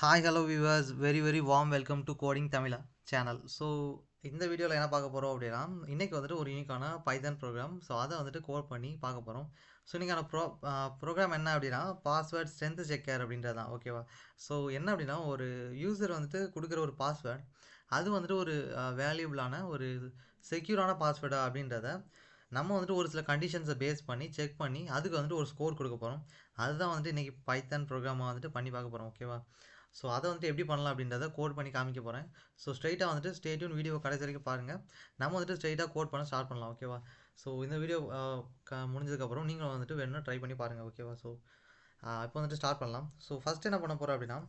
Hi hello viewers very warm welcome to coding Tamizha channel. So இந்த வீடியோவில் என்ன பார்க்க போகிறோம் அப்படின்னா, இன்றைக்கி வந்துட்டு ஒரு யூனிக்கான பைதான் ப்ரோக்ராம். ஸோ அதை வந்துட்டு கோட் பண்ணி பார்க்க போகிறோம். ஸோ இன்றைக்கான ப்ரோக்ராம் என்ன அப்படின்னா, பாஸ்வேர்ட் ஸ்ட்ரென்த் செக்கர் அப்படின்றது தான். ஓகேவா? ஸோ என்ன அப்படின்னா, ஒரு யூசர் வந்துட்டு கொடுக்குற ஒரு பாஸ்வேர்ட் அது வந்துட்டு ஒரு வேல்யூபிளான ஒரு செக்யூரான பாஸ்வேர்டா அப்படின்றத நம்ம வந்துட்டு ஒரு சில கண்டிஷன்ஸை பேஸ் பண்ணி செக் பண்ணி அதுக்கு வந்துட்டு ஒரு ஸ்கோர் கொடுக்க போகிறோம். அதுதான் வந்துட்டு இன்றைக்கி பைத்தான் ப்ரோக்ராமை வந்துட்டு பண்ணி பார்க்க போகிறோம். ஓகேவா? ஸோ அதை வந்துட்டு எப்படி பண்ணலாம் அப்படின்றத கோட் பண்ணி காமிக்க போகிறேன். ஸோ ஸ்ட்ரைட்டாக வந்துட்டு ஸ்டே டியூன் வீடியோ கடைசி வரைக்கும் பாருங்கள். நம்ம வந்துட்டு ஸ்ட்ரைட்டாக கோட் பண்ண ஸ்டார்ட் பண்ணலாம். ஓகேவா? ஸோ இந்த வீடியோ முடிஞ்சதுக்கப்புறம் நீங்களும் வந்துட்டு வேணும்னா ட்ரை பண்ணி பாருங்கள். ஓகேவா? ஸோ இப்போ வந்துட்டு ஸ்டார்ட் பண்ணலாம். ஸோ ஃபஸ்ட் என்ன பண்ண போகிறோம் அப்படின்னா,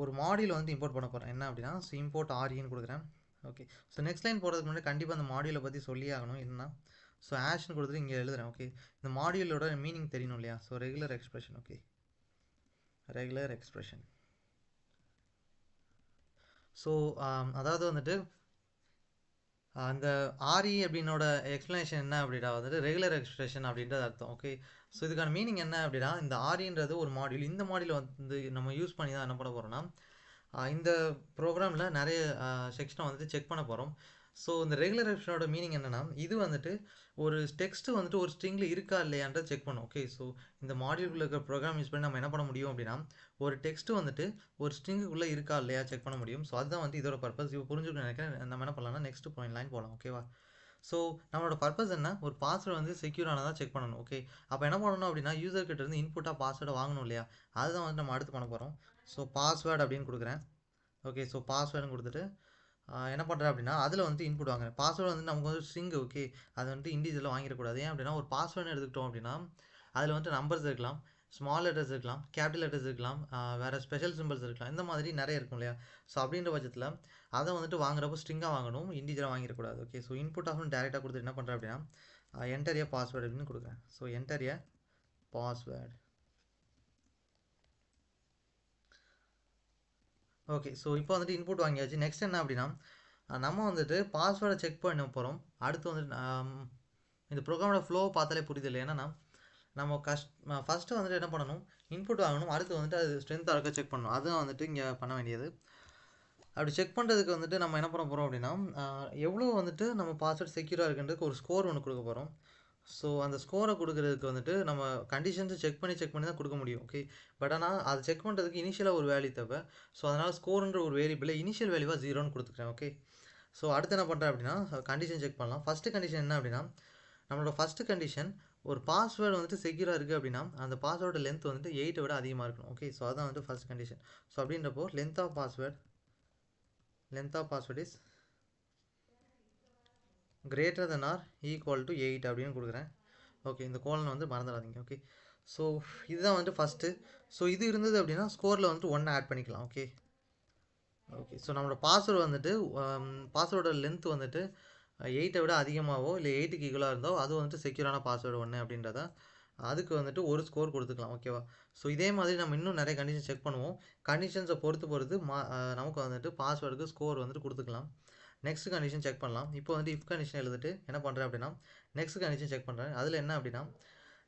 ஒரு மாடியூல் வந்து இம்போர்ட் பண்ண போகிறேன். என்ன அப்படின்னா, ஸோ இம்போர்ட் ஆர்இன்னு கொடுக்குறேன். ஓகே. ஸோ நெக்ஸ்ட் லைன் போகிறதுக்கு முன்னாடி கண்டிப்பாக அந்த மாடியூலை பற்றி சொல்லி ஆகணும். என்னன்னா, ஸோ ஆஷ்னு கொடுத்துட்டு இங்கே எழுதுறேன். ஓகே. இந்த மாடியூலோட மீனிங் தெரியணும் இல்லையா? So regular expression. Okay, regular expression. So அதாவது வந்துட்டு அந்த ஆர்இ அப்படின்னோட எக்ஸ்ப்ளனேஷன் என்ன அப்படின்னா வந்துட்டு ரெகுலர் எக்ஸ்பிரஷன் அப்படின்றது அர்த்தம். ஓகே. ஸோ இதுக்கான மீனிங் என்ன அப்படின்னா, இந்த ஆர்இன்றது ஒரு மாடியூல். இந்த மாடியூல் வந்து நம்ம யூஸ் பண்ணி தான் என்ன பண்ண போகிறோம்னா, இந்த ப்ரோக்ராமில் நிறைய செக்ஷனை வந்துட்டு செக் பண்ண போகிறோம். ஸோ இந்த ரெகுலர் எக்ஸ்பிரஷனோட மீனிங் என்னென்னா, இது வந்துட்டு ஒரு டெக்ஸ்ட்டு வந்துட்டு ஒரு ஸ்ட்ரிங்கில் இருக்கா இல்லையான்றதை செக் பண்ணும். ஓகே. ஸோ இந்த மாடியூலுக்குள்ள இருக்கிற ப்ரோக்ராம் யூஸ் பண்ணி நம்ம என்ன பண்ண முடியும் அப்படின்னா, ஒரு டெக்ஸ்ட்டு வந்துட்டு ஒரு ஸ்ட்ரிங்குக்குள்ளே இருக்கா இல்லையா செக் பண்ண முடியும். ஸோ அதுதான் வந்து இதோட பர்பஸ். இப்போ புரிஞ்சுக்கணும்னு நினைக்கிறேன். நம்ம என்ன பண்ணலாம்னா நெக்ஸ்ட் லைன் போகலாம். ஓகேவா? ஸோ நம்மளோட பர்பஸ் என்ன, ஒரு பாஸ்வேர்டு வந்து செக்யூர் ஆனதாக செக் பண்ணணும். ஓகே. அப்போ என்ன பண்ணணும் அப்படின்னா, யூசர் கிட்ட இருந்து இன்புட்டாக பாஸ்வேர்டை வாங்கணும் இல்லையா? அதுதான் வந்து நம்ம அடுத்து பண்ண போகிறோம். ஸோ பாஸ்வேர்டு அப்படின்னு கொடுக்குறேன். ஓகே. ஸோ பாஸ்வேர்டுன்னு கொடுத்துட்டு என்ன பண்ணுறேன் அப்படின்னா, அதில் வந்து இன்புட் வாங்குறேன். பாஸ்வேர்டு வந்து நமக்கு வந்து ஸ்ட்ரிங். ஓகே. அது வந்துட்டு இண்டிவிஜுவலாக வாங்கிடக்கூடாது. ஏன் அப்படின்னா, ஒரு பாஸ்வேர்டுன்னு எடுத்துக்கிட்டோம் அப்படின்னா, அதில் வந்துட்டு நம்பர்ஸ் இருக்கலாம், ஸ்மால் லெட்டர்ஸ் இருக்கலாம், கேபிட்டல் லெட்டர்ஸ் இருக்கலாம், வேறு ஸ்பெஷல் சிம்பிள்ஸ் இருக்கலாம். இந்த மாதிரி நிறைய இருக்கும் இல்லையா? ஸோ அப்படின்ற பட்சத்தில் அதை வந்துட்டு வாங்குறப்போ ஸ்ட்ரிங்காக வாங்கணும், இண்டிவிஜுவலாக வாங்கிடக்கூடாது. ஓகே. ஸோ இன்புட் ஆஃப்னு டேரெக்டாக கொடுத்துட்டு என்ன பண்ணுறேன் அப்படின்னா, என்டர் ஏ பாஸ்வேர்டு அப்படின்னு கொடுக்குறேன். ஸோ என்டர் ஏ பாஸ்வேர்டு. ஓகே. ஸோ இப்போ வந்துட்டு இன்புட் வாங்கியாச்சு. நெக்ஸ்ட் என்ன அப்படின்னா, நம்ம வந்துட்டு பாஸ்வேர்டை செக் பண்ண போகிறோம். அடுத்து வந்துட்டு இந்த ப்ரோக்ராமோட ஃப்ளோவை பார்த்தாலே புரியுது இல்லை? என்னன்னா, நம்ம ஃபஸ்ட்டு வந்துட்டு என்ன பண்ணணும், இன்புட் வாங்கணும். அடுத்து வந்துட்டு அது ஸ்ட்ரென்த்தாக இருக்க செக் பண்ணணும். அதுதான் வந்துட்டு இங்கே பண்ண வேண்டியது. அப்படி செக் பண்ணுறதுக்கு வந்துட்டு நம்ம என்ன பண்ண போகிறோம் அப்படின்னா, எவ்வளோ வந்துட்டு நம்ம பாஸ்வேர்ட் செக்யூராக இருக்குன்றதுக்கு ஒரு ஸ்கோர் ஒன்று கொடுக்க போகிறோம். ஸோ அந்த ஸ்கோரை கொடுக்குறதுக்கு வந்துட்டு நம்ம கண்டிஷன்ஸை செக் பண்ணி தான் கொடுக்க முடியும். ஓகே. பட் ஆனால் அதை செக் பண்ணுறதுக்கு இனிஷியலாக ஒரு வேல்யூ தேவை. ஸோ அதனால் ஸ்கோர்ன்ற ஒரு வேரியபிளை இனிஷியல் வேல்யூவாக 0ன்னு கொடுத்துக்கிறேன். ஓகே. ஸோ அடுத்து என்ன பண்ணுறேன் அப்படின்னா, கண்டிஷன் செக் பண்ணலாம். ஃபஸ்ட்டு கண்டிஷன் என்ன அப்படின்னா, நம்மளோட ஃபஸ்ட்டு கண்டிஷன் ஒரு பாஸ்வேர்டு வந்துட்டு செக்யூராக இருக்குது அப்படின்னா, அந்த பாஸ்வேர்டு லென்த் வந்துட்டு 8 விட அதிகமாக இருக்கணும். ஓகே. ஸோ அதான் வந்துட்டு ஃபஸ்ட் கண்டிஷன். ஸோ அப்படின்றப்போ length of password is greater than or equal to 8 அப்படின்னு கொடுக்குறேன். ஓகே. இந்த கோலன் வந்து மறந்துடாதீங்க. ஓகே. ஸோ இதுதான் வந்துட்டு ஃபஸ்ட்டு. ஸோ இது இருந்தது அப்படின்னா ஸ்கோரில் வந்துட்டு 1 ஆட் பண்ணிக்கலாம். ஓகே. ஓகே. ஸோ நம்மளோட பாஸ்வேர்டு வந்துட்டு பாஸ்வேர்டோட லென்த் வந்துட்டு 8 விட அதிகமாகவோ இல்லை 8க்கு ஈக்குவலாக இருந்தோ அது வந்துட்டு செக்யூரான பாஸ்வேர்டு 1 அப்படின்றத அதுக்கு வந்துட்டு ஒரு ஸ்கோர் கொடுத்துக்கலாம். ஓகேவா? ஸோ இதே மாதிரி நம்ம இன்னும் நிறைய கண்டிஷன் செக் பண்ணுவோம். கண்டிஷன்ஸை பொறுத்து நமக்கு வந்துட்டு பாஸ்வேர்டுக்கு ஸ்கோர் வந்துட்டு கொடுத்துக்கலாம். நெக்ஸ்ட் கண்டிஷன் செக் பண்ணலாம். இப்போ வந்துட்டு இஃப் கண்டிஷன் எழுதிட்டு என்ன பண்ணுறேன் அப்படின்னா, நெக்ஸ்ட் கண்டிஷன் செக் பண்ணுறேன். அதில் என்ன அப்படின்னா,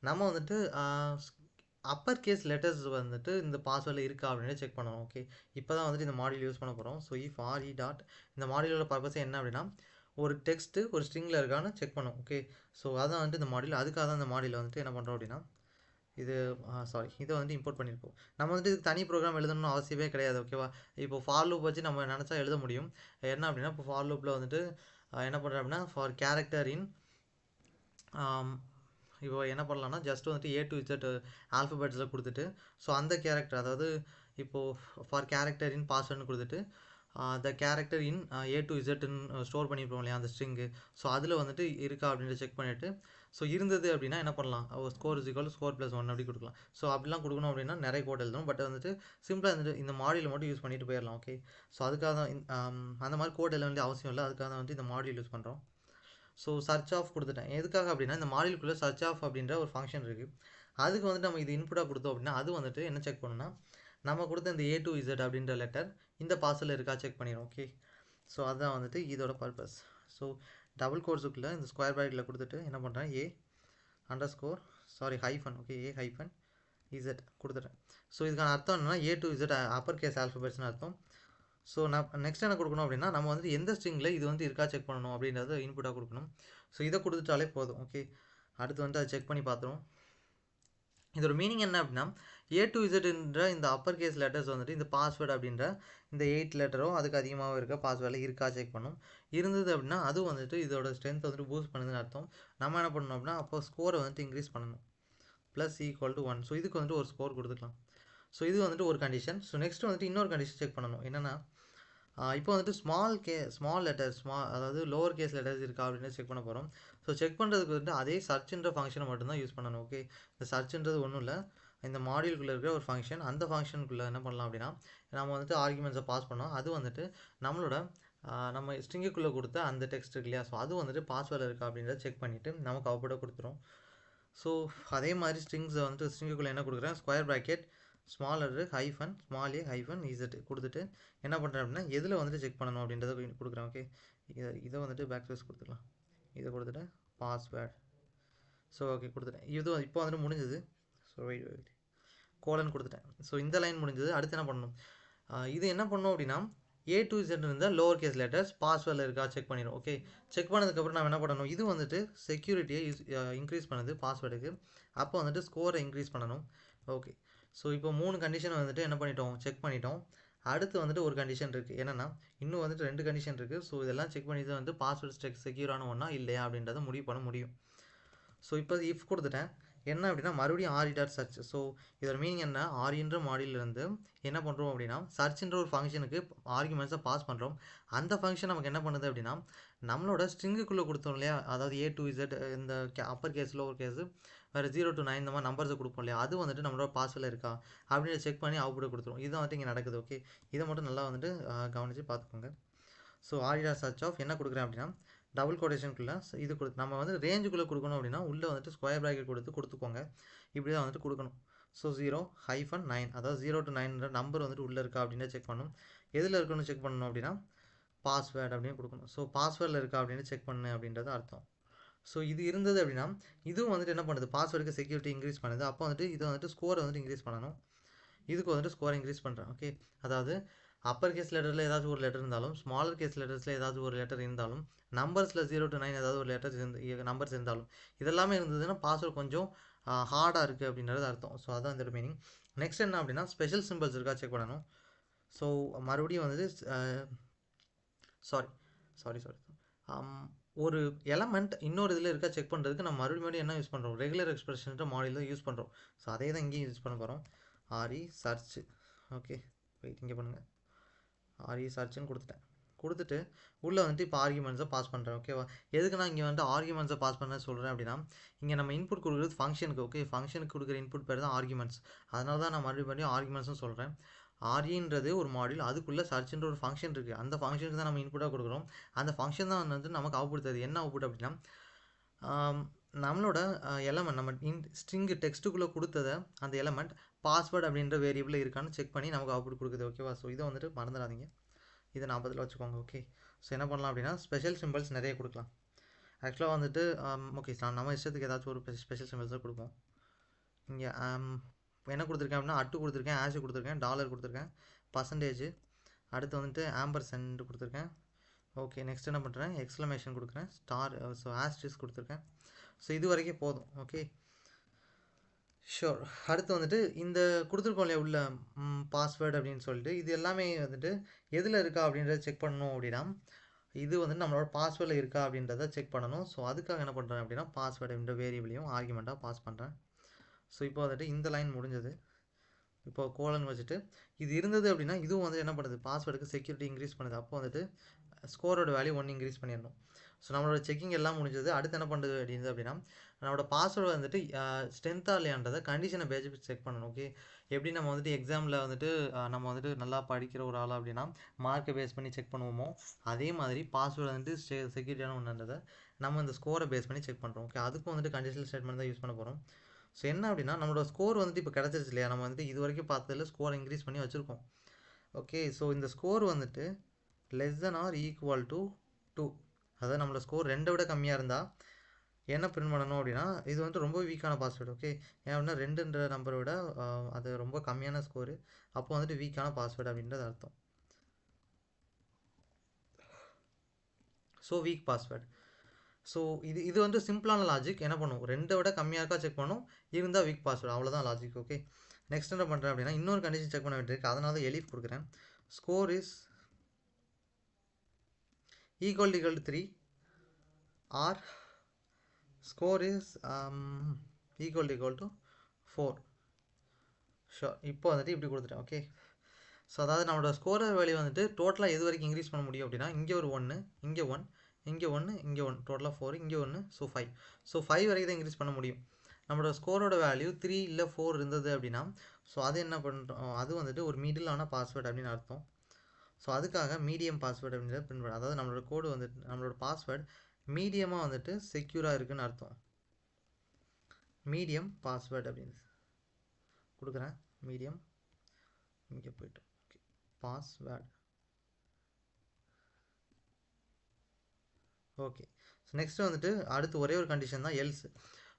நம்ம வந்துட்டு அப்பர் கேஸ் லெட்டர்ஸ் வந்துட்டு இந்த பாஸ்வேர்டில் இருக்கா அப்படின்னு செக் பண்ணணும். ஓகே. இப்போ தான் வந்துட்டு இந்த மாடியூல் யூஸ் பண்ண போகிறோம். ஸோ இஃப் ஆர்இ டாட் இந்த மாடியூலோட பர்பஸ் என்ன அப்படின்னா, ஒரு டெக்ஸ்ட்டு ஒரு ஸ்ட்ரிங்கில் இருக்கான்னு செக் பண்ணும். ஓகே. ஸோ அதான் வந்துட்டு இந்த மாடியூல். அதுக்காக தான் இந்த மாடியூல் வந்துட்டு என்ன பண்ணுறோம் அப்படின்னா, இதை வந்து இம்போர்ட் பண்ணியிருப்போம். நம்ம வந்துட்டு இதுக்கு தனி ப்ரோக்ராம் எழுதணும்னு அவசியமே கிடையாது. ஓகேவா? இப்போ ஃபார் லூப் வச்சு நம்ம நினச்சா எழுத முடியும். என்ன அப்படின்னா, இப்போ ஃபார் லூப்பில் வந்துட்டு என்ன பண்ணுறேன் அப்படின்னா, ஃபார் கேரக்டர் இன் இப்போ என்ன பண்ணலாம்னா, ஜஸ்ட் வந்துட்டு A to Z ஆல்ஃபபெட்ஸில் கொடுத்துட்டு, ஸோ அந்த கேரக்டர் அதாவது இப்போது ஃபார் கேரக்டர் இன் பாஸ்வேர்டுன்னு கொடுத்துட்டு, the character in A to Zன்னு ஸ்டோர் பண்ணியிருப்போம் இல்லையா அந்த ஸ்ட்ரிங்கு. ஸோ அதில் வந்துட்டு இருக்கா அப்படின்ட்டு செக் பண்ணிவிட்டு, ஸோ இருந்தது அப்படின்னா என்ன பண்ணலாம், score is equal score plus 1 அப்படி கொடுக்கலாம். ஸோ அப்படிலாம் கொடுக்கணும் அப்படின்னா நிறைய கோட் எழுதணும். பட் வந்துட்டு சிம்பிளாக வந்துட்டு இந்த மாடியூல் மட்டும் யூஸ் பண்ணிட்டு போயிடலாம். ஓகே. ஸோ அதுக்காக தான் அந்த மாதிரி கோட் எழுத வேண்டிய அவசியம் இல்லை. அதுக்காக தான் வந்து இந்த மாடியூல் யூஸ் பண்ணுறோம். ஸோ சர்ச் ஆஃப் கொடுத்துட்டேன். எதுக்காக அப்படின்னா, இந்த மாடியூலுக்குள்ளே சர்ச் ஆஃப் அப்படின்ற ஒரு ஃபங்க்ஷன் இருக்குது. அதுக்கு வந்துட்டு நம்ம இது இன்புட்டாக கொடுத்தோம் அப்படின்னா, அது வந்துட்டு என்ன செக் பண்ணுன்னா, நம்ம கொடுத்த இந்த A to Z அப்படின்ற லெட்டர் இந்த பாஸ்வேர்டில் இருக்கா செக் பண்ணிடும். ஓகே. ஸோ அதுதான் வந்துட்டு இதோட பர்பஸ். ஸோ டபுள் கோட்ஸுக்குள்ளே இந்த ஸ்கொயர் ப்ராக்கெட்டில் கொடுத்துட்டு என்ன பண்ணுறேன், hyphen. Okay. A hyphen Z கொடுத்துட்டேன். ஸோ இதுக்கான அர்த்தம் என்னன்னா A to Z upper case ஆல்ஃபபெட்ஸ்னு அர்த்தம். ஸோ நான் நெக்ஸ்ட் என்ன கொடுக்கணும் அப்படின்னா நம்ம வந்துட்டு எந்த ஸ்ட்ரிங்கில் இது வந்து இருக்கா செக் பண்ணணும் அப்படின்றத இன்புட்டாக கொடுக்கணும். ஸோ இதை கொடுத்துட்டாலே போதும். ஓகே, அடுத்து வந்துட்டு அதை செக் பண்ணி பார்த்துருவோம். இதோட மீனிங் என்ன அப்படின்னா ஏ டு இசட்ன்ற இந்த அப்பர் கேஸ் லெட்டர்ஸ் வந்துட்டு இந்த பாஸ்வேர்டு அப்படின்ற இந்த 8 லெட்டரோ அதுக்கு அதிகமாக இருக்க பாஸ்வேர்டில் இருக்கா செக் பண்ணும். இருந்தது அப்படின்னா அது வந்துட்டு இதோட ஸ்ட்ரென்த் வந்துட்டு பூஸ்ட் பண்ணுதுன்னு அர்த்தம். நம்ம என்ன பண்ணணும் அப்படின்னா அப்போ ஸ்கோரை வந்துட்டு இன்க்ரீஸ் பண்ணணும். Plus equal to 1. ஸோ இதுக்கு வந்துட்டு ஒரு ஸ்கோர் கொடுத்துக்கலாம். ஸோ இது வந்துட்டு ஒரு கண்டிஷன். ஸோ நெக்ஸ்ட் வந்துட்டு இன்னொரு கண்டிஷன் செக் பண்ணணும். என்னென்னா இப்போ வந்துட்டு ஸ்மால் லெட்டர்ஸ் அதாவது லோவர் கேஸ் லெட்டர்ஸ் இருக்கா அப்படின்னு செக் பண்ண போகிறோம். ஸோ செக் பண்ணுறதுக்கு வந்துட்டு அதே சர்ச்ன்ற ஃபங்க்ஷனை மட்டும்தான் யூஸ் பண்ணணும். ஓகே, இந்த சர்ச்ன்றது ஒன்றும் இல்லை, இந்த மாடியூல்குள்ளே இருக்கிற ஒரு ஃபங்க்ஷன். அந்த ஃபங்க்ஷனுக்குள்ளே என்ன பண்ணலாம் அப்படின்னா நம்ம வந்துட்டு ஆர்குமெண்ட்ஸை பாஸ் பண்ணோம். அது வந்துட்டு நம்மளோட நம்ம ஸ்ட்ரிங்குக்குள்ளே கொடுத்த அந்த டெக்ஸ்ட் இருக்கு இல்லையா, ஸோ அது வந்துட்டு பாஸ்வேர்டில் இருக்கா அப்படின்றத செக் பண்ணிவிட்டு நமக்கு அவுட்புட்டை கொடுத்துரும். ஸோ அதே மாதிரி ஸ்ட்ரிங்ஸை வந்துட்டு ஸ்ட்ரிங்குக்குள்ளே என்ன கொடுக்குறேன், square bracket small letter hyphen small A hyphen Z கொடுத்துட்டு என்ன பண்ணுறேன் அப்படின்னா எதில் வந்துட்டு செக் பண்ணணும் அப்படின்றத கொடுக்குறேன். ஓகே, இதை வந்துட்டு பேக் ஸ்பேஸ் கொடுத்துக்கலாம். இதை கொடுத்துட்டு பாஸ்வேர்ட். ஸோ ஓகே கொடுத்துட்டேன். இது இப்போ வந்துட்டு முடிஞ்சது. ஸோ வெயிட் கோலன் கொடுத்துட்டேன். ஸோ இந்த லைன் முடிஞ்சது. அடுத்து என்ன பண்ணணும், இது என்ன பண்ணணும் அப்படின்னா ஏ டு இசட் இருந்தால் லோவர் கேஸ் லெட்டர்ஸ் பாஸ்வேர்டில் இருக்கா செக் பண்ணிடும். ஓகே, செக் பண்ணதுக்கப்புறம் நம்ம என்ன பண்ணணும், இது வந்துட்டு செக்யூரிட்டியை இன்க்ரீஸ் பண்ணுது பாஸ்வேர்டுக்கு. அப்போ வந்துட்டு ஸ்கோரை இன்க்ரீஸ் பண்ணணும். ஓகே, ஸோ இப்போ 3 கண்டிஷன் வந்துட்டு என்ன பண்ணிட்டோம், செக் பண்ணிட்டோம். அடுத்து வந்துட்டு ஒரு கண்டிஷன் இருக்குது. என்னென்னா இன்னும் வந்துட்டு 2 கண்டிஷன் இருக்குது. ஸோ இதெல்லாம் செக் பண்ணி தான் வந்து பாஸ்வேர்டு செக்யூரான ஒன்றா இல்லையா அப்படின்றத முடிவு பண்ண முடியும். ஸோ இப்போ இஃப் கொடுத்துட்டேன். என்ன அப்படின்னா மறுபடியும் ஆரி டாட் சர்ச். ஸோ இதோட மீனிங் என்ன, ஆரின்ற மாடியிலேருந்து என்ன பண்ணுறோம் அப்படின்னா சர்ச்ன்ற ஒரு ஃபங்க்ஷனுக்கு ஆர்குமெண்ட்ஸை பாஸ் பண்ணுறோம். அந்த ஃபங்க்ஷன் நமக்கு என்ன பண்ணுது அப்படின்னா நம்மளோட ஸ்ட்ரிங்குக்குள்ளே கொடுத்தோம் இல்லையா, அதாவது ஏ டு இசட் இந்த அப்பர் கேஸ் லோவர் கேஸு வேறு 0 to 9 இந்த மாதிரி நம்பர்ஸை கொடுப்போம் இல்லையா, அது வந்துட்டு நம்மளோட பாஸ்வேர்டில் இருக்கா அப்படின்னு செக் பண்ணி அவுட்புட் கொடுத்துரும். இதுதான் வந்துட்டு இங்கே நடக்குது. ஓகே, இதை மட்டும் நல்லா வந்துட்டு கவனித்து பார்த்துக்கோங்க. So re dot search of என்ன கொடுக்குறேன் அப்படின்னா டபுள் கோடேஷனுக்குள்ளே இது நம்ம வந்து ரேஞ்சுக்குள்ளே கொடுக்கணும் அப்படின்னா உள்ளே வந்துட்டு ஸ்கொயர் ப்ராக்கெட் கொடுத்துக்கோங்க. இப்படி தான் வந்துட்டு கொடுக்கணும். ஸோ 0-9 அதாவது 0 to 9 நம்பர் வந்துட்டு உள்ளே இருக்கா அப்படின்னு செக் பண்ணணும். எதில் இருக்குன்னு செக் பண்ணணும் அப்படின்னா பாஸ்வேர்டு அப்படின்னு கொடுக்கணும். ஸோ பாஸ்வேர்டில் இருக்கா அப்படின்னு செக் பண்ணு அப்படின்றது அர்த்தம். ஸோ இது இருந்தது அப்படின்னா இதுவும் வந்துட்டு என்ன பண்ணுது, பாஸ்வேர்டுக்கு செக்யூரிட்டி இன்க்ரீஸ் பண்ணுது. அப்போ வந்துட்டு இதை வந்துட்டு ஸ்கோரை வந்துட்டு இன்க்ரீஸ் பண்ணணும். இதுக்கு வந்துட்டு ஸ்கோரை இன்க்ரீஸ் பண்ணுறேன். ஓகே, அதாவது அப்பர் கேஸ் லெட்டரில் ஏதாச்சும் ஒரு லெட்டர் இருந்தாலும் ஸ்மாலர் கேஸ் லெட்டர்ஸில் ஏதாச்சும் ஒரு லெட்டர் இருந்தாலும் நம்பர்ஸில் 0 to 9 ஏதாவது ஒரு லெட்டர்ஸ் நம்பர்ஸ் இருந்தாலும் இதெல்லாமே இருந்ததுன்னா பாஸ்வேர்டு கொஞ்சம் ஹார்டாக இருக்குது அப்படின்றது அர்த்தம். ஸோ அதான் இந்த மீனிங். நெக்ஸ்ட் என்ன அப்படின்னா ஸ்பெஷல் சிம்பிள்ஸ் இருக்கா செக் பண்ணணும். ஸோ மறுபடியும் வந்துட்டு சாரி ஒரு எலமெண்ட் இன்னொரு இதில் இருக்கா செக் பண்ணுறதுக்கு நம்ம மறுபடியும் என்ன யூஸ் பண்ணுறோம், ரெகுலர் எக்ஸ்பிரஷன்ற மாடலில் யூஸ் பண்ணுறோம். ஸோ அதே தான் இங்கேயும் யூஸ் பண்ண போகிறோம். ஆரி சர்ச். ஓகே, வெயிட் இங்கே பண்ணுங்கள். ஆரி சர்ச்னு கொடுத்துட்டு உள்ளே வந்துட்டு இப்போ ஆர்குமெண்ட்ஸை பாஸ் பண்ணுறேன். ஓகேவா, எதுக்கு நான் இங்கே வந்துட்டு ஆர்குமெண்ட்ஸை பாஸ் பண்ண சொல்கிறேன் அப்படின்னா இங்கே நம்ம இன்புட் கொடுக்குறது ஃபங்க்ஷனுக்கு. ஓகே, ஃபங்க்ஷனுக்கு கொடுக்குற இன்புட் பேர் தான் ஆர்குமெண்ட்ஸ். அதனால தான் நான் மறுபடியும் ஆர்குமெண்ட்ஸும் சொல்கிறேன். ஆரின்றது ஒரு மாடியூல், அதுக்குள்ளே சர்ச்ன்ற ஒரு ஃபங்க்ஷன் இருக்குது. அந்த ஃபங்க்ஷனுக்கு தான் நம்ம இன்புட்டாக கொடுக்குறோம். அந்த ஃபங்க்ஷன் தான் வந்து நமக்கு அவுட்புட் தருது. என்ன அவுட்புட் அப்படின்னா நம்மளோட எலமெண்ட் நம்ம ஸ்ட்ரிங்கு டெக்ஸ்ட்டுக்குள்ளே கொடுத்ததை அந்த எலமெண்ட் பாஸ்வேர்டு அப்படின்ற வேரியபிள் இருக்கான்னு செக் பண்ணி நமக்கு அவுட்புட் கொடுக்குது. ஓகேவா, ஸோ இதை வந்துட்டு மறந்துடாதீங்க, இதை ஞாபகத்தில் வச்சுக்கோங்க. ஓகே, ஸோ என்ன பண்ணலாம் அப்படின்னா ஸ்பெஷல் சிம்பிள்ஸ் நிறைய கொடுக்கலாம். ஆக்சுவலாக வந்துட்டு ஓகே நம்ம இஷ்டத்துக்கு ஏதாச்சும் ஒரு ஸ்பெஷல் சிம்பிள்ஸை கொடுப்போம். இங்கே என்ன கொடுத்துருக்கேன் அப்படின்னா அட்டு கொடுத்துருக்கேன், ஆஷ் கொடுத்துருக்கேன், டாலர் கொடுத்துருக்கேன், பர்சன்டேஜ், அடுத்து வந்துட்டு ஆம்பர்சென்ட் கொடுத்துருக்கேன். ஓகே, நெக்ஸ்ட் என்ன பண்ணுறேன், எக்ஸ்க்ளமேஷன் கொடுக்குறேன், ஸ்டார், ஸோ ஆஸ்ட்ரிஸ் கொடுத்துருக்கேன். ஸோ இது வரைக்கும் போதும். Okay, sure. அடுத்து வந்துட்டு இந்த கொடுத்துருக்கோம் இல்லையா உள்ள பாஸ்வேர்டு அப்படின்னு சொல்லிட்டு இது எல்லாமே வந்துட்டு எதில் இருக்கா அப்படின்றத செக் பண்ணணும் அப்படின்னா இது வந்து நம்மளோட பாஸ்வேர்டில் இருக்கா அப்படின்றத செக் பண்ணணும். ஸோ அதுக்காக என்ன பண்ணுறேன் அப்படின்னா பாஸ்வேர்டு அப்படின்ற வேரியபிளையும் ஆர்குமெண்ட்டாக பாஸ் பண்ணுறேன். ஸோ இப்போ வந்துட்டு இந்த லைன் முடிஞ்சது. இப்போ கோலன் வச்சுட்டு இது இருந்தது அப்படின்னா இதுவும் வந்து என்ன பண்ணுது, பாஸ்வேர்டுக்கு செக்யூரிட்டி இன்க்ரீஸ் பண்ணுது. அப்போ வந்துட்டு ஸ்கோரோட வேல்யூ 1 இன்க்ரீஸ் பண்ணிடணும். ஸோ நம்மளோட செக்கிங் எல்லாம் முடிஞ்சது. அடுத்து என்ன பண்ணுறது அப்படின்னா நம்மளோட பாஸ்வேர்டு வந்துட்டு ஸ்ட்ரென்த்தாக இல்லையான்றதை கண்டிஷனை பேஸ் செக் பண்ணணும். ஓகே, எப்படி நம்ம வந்துட்டு எக்ஸாமில் வந்துட்டு நம்ம வந்துட்டு நல்லா படிக்கிற ஒரு ஆளாக அப்படின்னா மார்க்கை பேஸ் பண்ணி செக் பண்ணுவோமோ அதே மாதிரி பாஸ்வேர்டு வந்துட்டு செக்யூரிட்டியான ஒன்றுன்றதை நம்ம இந்த ஸ்கோரை பேஸ் பண்ணி செக் பண்ணுறோம். ஓகே, அதுக்கும் வந்துட்டு கண்டிஷனல் ஸ்டேட்மெண்ட் தான் யூஸ் பண்ண போகிறோம். ஸோ என்ன அப்படின்னா நம்மளோட ஸ்கோர் வந்துட்டு இப்போ கிடச்சிருச்சு இல்லையா, நம்ம வந்துட்டு இது வரைக்கும் பார்த்ததில் ஸ்கோரை இன்க்ரீஸ் பண்ணி வச்சுருக்கோம். ஓகே, ஸோ இந்த ஸ்கோர் வந்துட்டு less than or equal to 2, அதாவது நம்மளோட ஸ்கோர் 2 விட கம்மியாக இருந்தால் என்ன பிரிண்ட் பண்ணணும் அப்படின்னா இது வந்துட்டு ரொம்ப வீக்கான பாஸ்வேர்டு. ஓகே, ஏன் அப்படின்னா 2ன்ற நம்பரை விட அது ரொம்ப கம்மியான ஸ்கோரு, அப்போ வந்துட்டு வீக்கான பாஸ்வேர்டு அப்படின்றது அர்த்தம். So week password. ஸோ இது வந்து சிம்பிளான லாஜிக். என்ன பண்ணும், 2 விட கம்மியாக இருக்கா செக் பண்ணும், இருந்தால் வீக் பாஸ்வேர்டு, அவ்வளோதான் லாஜிக். ஓகே, நெக்ஸ்ட் என்ன பண்ணுறேன் அப்படின்னா இன்னொரு கண்டிஷன் செக் பண்ண வேண்டியிருக்கு, அதனால தான் எலிஃப் கொடுக்குறேன். Score is equal to 3 or score is equal to 4. Sure, இப்போ வந்துட்டு இப்படி கொடுத்துட்டேன். ஓகே, ஸோ அதாவது நம்மளோட ஸ்கோரர் வேல்யூ வந்துட்டு டோட்டலாக எது வரைக்கும் இன்க்ரீஸ் பண்ண முடியும் அப்படின்னா இங்கே ஒரு 1, இங்கே 1, இங்கே 1, இங்கே 1, டோட்டலாக 4, இங்கே 1, ஸோ 5. ஸோ 5 வரைக்கும் தான் இன்க்ரீஸ் பண்ண முடியும். நம்மளோட ஸ்கோரோட வேல்யூ 3 இல்லை 4 இருந்தது அப்படின்னா ஸோ அது என்ன பண்ணுறோம், அது வந்துட்டு ஒரு மிடிலான பாஸ்வேர்டு அப்படின்னு அர்த்தம். ஸோ அதுக்காக மீடியம் பாஸ்வேர்டு அப்படின்றத பிரிண்ட் பண்ண, அதாவது நம்மளோட கோடு வந்துட்டு நம்மளோட பாஸ்வேர்டு மீடியமாக வந்துட்டு செக்யூராக இருக்குதுன்னு அர்த்தம். மீடியம் பாஸ்வேர்டு அப்படின்னு கொடுக்குறேன். மீடியம், இங்கே போய்ட்டு okay password. Okay, so next வந்துட்டு அடுத்து ஒரே ஒரு கண்டிஷன் தான் எல்ஸ்.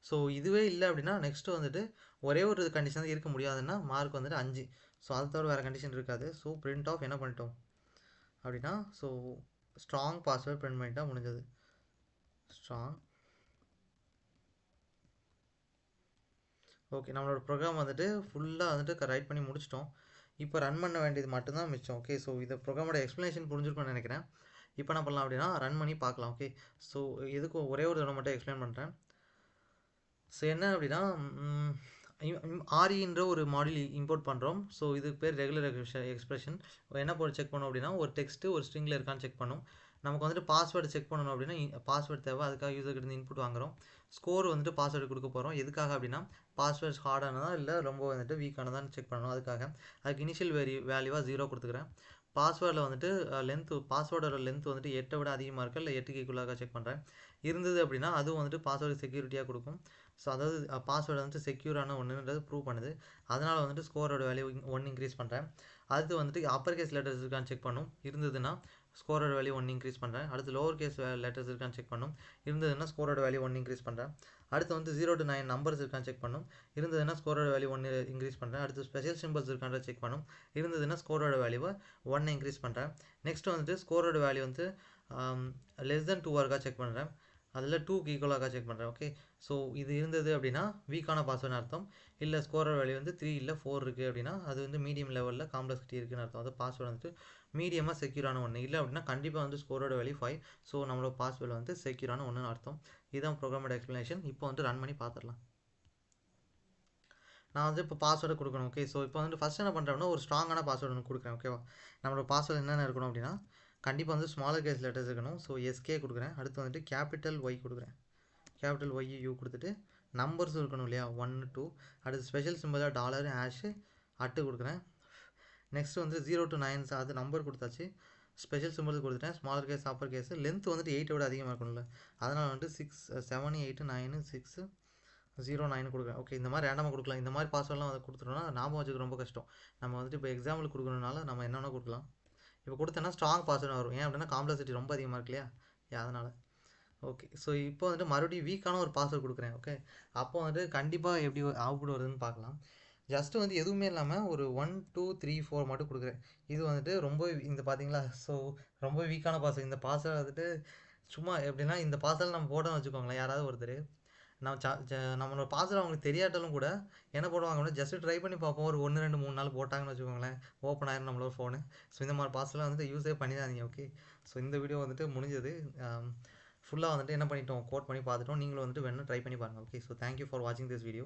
ஸோ இதுவே இல்லை அப்படின்னா நெக்ஸ்ட்டு வந்துட்டு ஒரே ஒரு கண்டிஷன் தான் இருக்க முடியாதுன்னா மார்க் வந்துட்டு 5. ஸோ அது தவிர வேறு கண்டிஷன் இருக்காது. ஸோ பிரிண்ட் ஆஃப் என்ன பண்ணிட்டோம் அப்படின்னா ஸோ ஸ்ட்ராங் பாஸ்வேர்ட் பிரிண்ட் பண்ணிட்டா முடிஞ்சது. ஸ்ட்ராங். ஓகே, நம்மளோட ப்ரோக்ராம் வந்துட்டு ஃபுல்லாக வந்துட்டு ரைட் பண்ணி முடிச்சிட்டோம். இப்போ ரன் பண்ண வேண்டியது மட்டும்தான் மிச்சம். ஓகே, ஸோ இந்த ப்ரோக்ராமோட எக்ஸ்ப்ளனேஷன் புரிஞ்சிருக்கும்னு நினைக்கிறேன். இப்போ என்ன பண்ணலாம் அப்படின்னா ரன் பண்ணி பார்க்கலாம். ஓகே, ஸோ எதுக்கும் ஒரே ஒரு தடவை மட்டும் எக்ஸ்பிளைன் பண்ணுறேன். ஸோ என்ன அப்படின்னா ஆரின்ற ஒரு மாடியூல் இம்போர்ட் பண்ணுறோம். ஸோ இதுக்கு பேர் ரெகுலர் எக்ஸ்பிரஷன். என்ன போட்டு செக் பண்ணோம் அப்படின்னா ஒரு டெக்ஸ்ட்டு ஒரு ஸ்ட்ரிங்கில் இருக்கான்னு செக் பண்ணும். நமக்கு வந்துட்டு பாஸ்வேர்டு செக் பண்ணணும் அப்படின்னா பாஸ்வேர்டு தேவை, அதுக்காக யூசர்கிட்ட இருந்து இன்புட் வாங்குறோம். ஸ்கோர் வந்துட்டு பாஸ்வேர்டு கொடுக்க போகிறோம். எதுக்காக அப்படின்னா பாஸ்வேர்ட்ஸ் ஹார்டானதா இல்லை ரொம்ப வந்துட்டு வீக்கானதான்னு செக் பண்ணணும். அதுக்காக அதுக்கு இனிஷியல் வேல்யூவாக 0 கொடுத்துக்கிறேன். பாஸ்வேர்டில் வந்துட்டு பாஸ்வேர்டோட லென்த் வந்துட்டு 8 விட அதிகமாக இருக்கா இல்லை 8க்கு ஈக்குவலாக செக் பண்ணுறேன். இருந்தது அப்படின்னா அதுவும் வந்துட்டு பாஸ்வேர்டு செக்யூரிட்டியாக கொடுக்கும். ஸோ அதாவது பாஸ்வேர்டு வந்துட்டு செக்யூரான ஒன்றுன்றது ப்ரூவ் பண்ணுது. அதனால் வந்துட்டு ஸ்கோரோட வேல்யூ 1 இன்க்ரீஸ் பண்ணுறேன். அடுத்து வந்துட்டு அப்பர் கேஸ் லெட்டர்ஸ் இருக்கான்னு செக் பண்ணும். இருந்ததுன்னா ஸ்கோரோட வேல்யூ 1 இன்க்ரீஸ் பண்ணுறேன். அடுத்து லோவர் கேஸ் லெட்டர்ஸ் இருக்கான்னு செக் பண்ணும். இருந்ததுன்னா ஸ்கோரோட வேல்யூ 1 இன்க்ரீஸ் பண்ணுறேன். அடுத்து வந்து 0 to 9 நம்பர்ஸ் இருக்கான்னு செக் பண்ணும். இருந்ததுன்னா ஸ்கோரோட வேல்யூ 1 இன்க்ரீஸ் பண்ணுறேன். அடுத்து ஸ்பெஷல் சிம்பிள்ஸ் இருக்கான்ற செக் பண்ணும். இருந்ததுன்னா ஸ்கோரோட வேல்யூவை 1 இன்க்ரீஸ் பண்ணுறேன். நெக்ஸ்ட் வந்துட்டு ஸ்கோரோட வேல்யூ வந்து லெஸ் தென் 2 இருக்கா செக் பண்ணுறேன். அதில் 2க்கு ஈக்குவலாக செக் பண்ணுறேன். ஓகே, ஸோ இது இருந்தது அப்படின்னா வீக்கான பாஸ்வேர்டு அர்த்தம். இல்லை ஸ்கோரர் வேல்யூ வந்து 3 இல்லை 4 இருக்குது அப்படின்னா அது வந்து மீடியம் லெவலில் காம்ப்ளெக்சிட்டி இருக்குன்னு அர்த்தம். அது பாஸ்வேர்டு வந்துட்டு மீடியமாக செக்யூரான ஒன்று. இல்லை அப்படின்னா கண்டிப்பாக வந்து ஸ்கோரோட வேல்யூ 5. ஸோ நம்மளோட பாஸ்வேர்டு வந்து செக்யூரான ஒன்றுன்னு அர்த்தம். இதுதான் ப்ரோக்ராமோட எக்ஸ்ப்ளனேஷன். இப்போ வந்து ரன் பண்ணி பார்த்துடலாம். நான் வந்து இப்போ பாஸ்வேர்டு கொடுக்கணும். ஓகே, ஸோ இப்போ வந்து ஃபஸ்ட் என்ன பண்ணுறேன்னா ஒரு ஸ்ட்ராங்கான பாஸ்வேர்டு ஒன்று கொடுக்குறேன். ஓகேவா, நம்மளோட பாஸ்வேர்டு என்னென்ன இருக்கணும் அப்படின்னா கண்டிப்பாக வந்து ஸ்மாலர் கேஸ் லெட்டர்ஸ் இருக்கணும். ஸோ எஸ்கே கொடுக்குறேன். அடுத்து வந்துட்டு கேபிட்டல் ஒய் கொடுக்குறேன். கேபிட்டல் ஒய்யூ கொடுத்துட்டு நம்பர்ஸ் இருக்கணும் இல்லையா, 1 2. அடுத்து ஸ்பெஷல் சிம்பிளாக டாலர் ஹேஷ் அட்டு கொடுக்குறேன். நெக்ஸ்ட் வந்து 0 to 9 அது நம்பர் கொடுத்தாச்சு. ஸ்பெஷல் சிம்பிள்ஸ் கொடுத்துட்டேன். Smaller case upper case. Length வந்துட்டு 8 விட அதிகமாக இருக்கணும்ல, அதனால் வந்துட்டு 6 7 8 9 6 0 9 கொடுக்குறேன். ஓகே, இந்த மாதிரி ரேண்டமாக கொடுக்கலாம். இந்த மாதிரி பாஸ்வேர்ட்லாம் வந்து கொடுத்துட்டோம்னா ஞாபகம் வச்சுக்க ரொம்ப கஷ்டம். நம்ம வந்துட்டு இப்போ எக்ஸாம்பிள் கொடுக்கணுனால நம்ம என்னென்ன கொடுக்கலாம். இப்போ கொடுத்தேன்னா ஸ்ட்ராங் பாஸ்வேர்டு வரும். ஏன் அப்படின்னா காம்ப்ளெக்சிட்டி ரொம்ப அதிகமாக இருக்கு இல்லையா, அதனால். ஓகே, ஸோ இப்போ வந்துட்டு மறுபடியும் வீக்கான ஒரு பாஸ்வேர்டு கொடுக்குறேன். ஓகே, அப்போ வந்துட்டு கண்டிப்பாக எப்படி அவுட்புட் வருதுன்னு பார்க்கலாம். ஜஸ்ட்டு வந்து எதுவுமே இல்லாமல் ஒரு 1 2 3 4 மட்டும் கொடுக்குறேன். இது வந்துட்டு ரொம்ப இந்த பார்த்தீங்களா, ஸோ ரொம்ப வீக்கான பாஸ்வேர்டு. இந்த பாஸ்வேர்டு வந்துட்டு சும்மா எப்படின்னா இந்த பாஸ்வேர்டு நம்ம போட்டோம்னு வச்சுக்கோங்களேன், யாராவது ஒருத்தர் நம்மளோட பாஸ்வேர்டு அவங்களுக்கு தெரியாட்டாலும் கூட என்ன போடுவாங்க அப்படின்னா ஜஸ்ட் ட்ரை பண்ணி பார்ப்போம். ஒரு 1 2 3 நாள் போட்டாங்கன்னு வச்சுக்கோங்களேன், ஓப்பன் ஆயிரும் நம்மளோட ஃபோனு. ஸோ இந்த மாதிரி பாஸ்வேர்டெலாம் வந்துட்டு யூஸே பண்ணிடாதீங்க. ஓகே, ஸோ இந்த வீடியோ வந்துட்டு முடிஞ்சது. ஃபுல்லாக வந்துட்டு என்ன பண்ணிட்டோம், கோட் பண்ணி பார்த்துட்டோம். நீங்களும் வந்துட்டு வேணும் ட்ரை பண்ணி பாருங்கள். ஓகே, ஸோ தேங்க்யூ ஃபார் வாட்சிங் திஸ் வீடியோ.